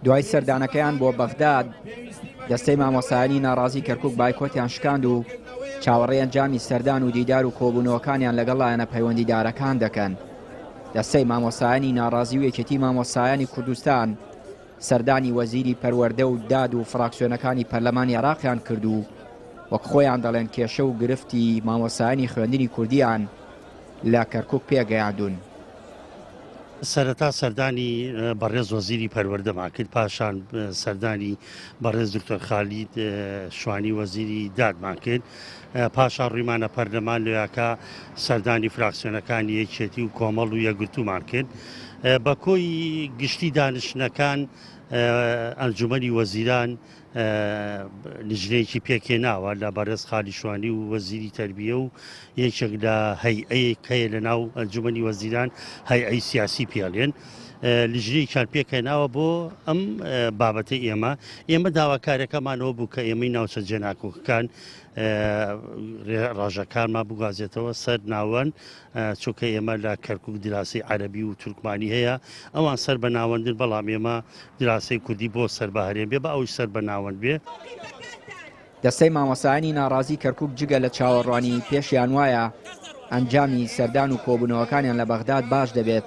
دوای سەردانەکەیان بۆ بەغداد دەستەی مامۆسایانی ناڕازی کەرکووک بایکۆتیان شکاند و چاوەڕێیان جامی سەردان و دیدار و کۆبوونەوەکانیان لەگەڵ لایەنە پەیوەندیدارەکان دەکەن. دەستەی مامۆسایانی ناڕازی و یەکێتی مامۆسایانی کوردستان سەردانی وەزیری پەروەردە و داد و فراکسیۆنەکانی پەرلەمانی عێراقیان کرد و وەک خۆیان دەڵێن کێشە و گرفتی مامۆسایانی خوێندنی کوردیان لە کەرکووک پێگەیاندون. سەرەتا سەردانی بەڕێز وەزیری پەروەردەمان کرد، پاشان سەردانی بەڕێز دکتۆر خالید شوانی وەزیری دادمان کرد، پاشان ڕوویمانە پەرلەمان لەوێکە سەردانی فراکسیۆنەکانی یەکێتی و کۆمەڵ و یەکگرتومان کرد. بە کۆی گشتی دانیشتنەکان ئەنجومەنی وەزیران لیژنەیەکی پێکهێناوە لە بەڕێز خالی شوانی و وەزیری تەربیە و یەکێک لە هەیئەیەکەیە لە ناو ئەنجومەنی وەزیران هەیئەی سیاسی پێڵێن لیژنەیەکیان پێکهێناوە بۆ ئەم بابەتەی ئێمە داواکارەکەمانەوە بوو کە ئێمەی ناوچە جێناکۆکەکان ڕاژەکانمان بگازێتەوە سەر ناوەند، چونکە ئێمە لە کەرکووک دراسی عەرەبی و تورکمانی هەیە، ئەوان سەر بە ناوەندن، بەڵام ئێمە دراسی کوردی بۆ سەر بەهرێن بێ بە ئەوی سەر بە ناوەند بێ. دەستەی مامۆسایانی ناڕازی کەرکووک جگە لە چاوەڕوانی پێشیان وایە ئەنجامی سەردان و کۆبوونەوەکانیان لە بەغداد باش دەبێت،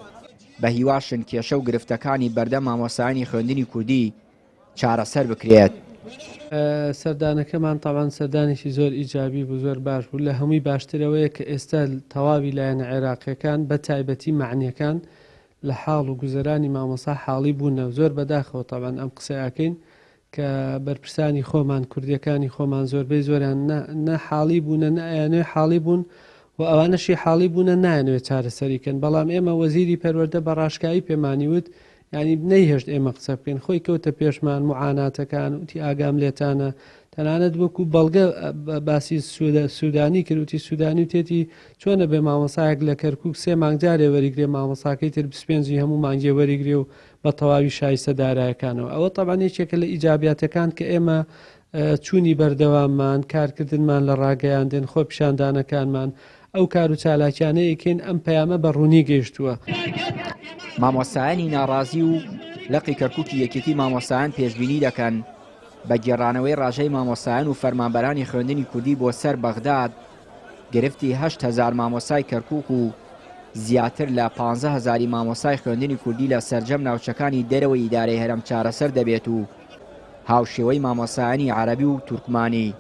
بە هیواشن کێشە و گرفتەکانی بەردەم مامۆسایانی خوێندنی کوردی چارەسەر بکرێت. سەردانەکەمان تاوان سەردانێکی زۆر ئیجابی بوو، زۆر باش بوو، لە هەمووی باشترەوەیە کە ئێستا تەواوی لایەنە عێراقیەکان بە تایبەتی معنیەکان لە حاڵ و گوزەرانی مامۆسا حاڵی بوونە زۆر بەداخەوە. تاوان ئەم قسەیەکەین کە بەرپرسانی خۆمان کوردیەکانی خۆمان زۆربەی زۆریان نە حاڵی بوونە، نەیانوێ حاڵی بوون و ئەوانەشی حاڵی بوونە نایەنوێت چارەسەریکەن. بەڵام ئێمە وەزیری پەروەردە بە ڕاشکایی پێمانی وت ینی نەیهێشت ئێمە قسە بکەین، خۆی کەوتە پێشمان معاناتەکان وتی ئاگام لێتانە، تەنانەت وەکو بەڵگە باسی سوودانی کرد، وتی سوودانی و تێتی چۆنە بێ مامۆسایەک لە کەرکووک 3 مانگ جارێ وەریگرێ، مامۆساکەی تر 25 هەموو مانگێ وەریگرێ و بە تەواوی شایستە دارایەکانەوە. ئەوە تەبان یەکێکە لە ئیجابیاتەکان کە ئێمە چوونی بەردەواممان کارکردنمان لە ڕاگەیاندن خۆ پیشاندانەکانمان ئەو کار و چالاکیانەیەکەین ئەم پەیامە بە ڕوونی گەیشتووە. مامۆسایانی ناڕازی و لەقی کەرکووکی یەکێتی مامۆسایان پێشبینی دەکەن بە گێڕانەوەی ڕاژەی مامۆسایان و فەرمانبەرانی خوێندنی کوردی بۆ سەر بەغداد گرفتی 8,000 مامۆسای کەرکووک و زیاتر لە 15,000 مامۆسای خوێندنی کوردی لە سەرجەم ناوچەکانی دەرەوەی ئیدارەی هەرەم چارەسەر دەبێت و هاوشێوەی مامۆسایانی عەرەبی و تورکمانی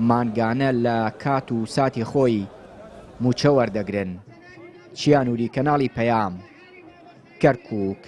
مانگانە لە کات و ساتی خۆی موچە وەردەگرن. چیانوری کەناڵی پەیام، کەرکووک.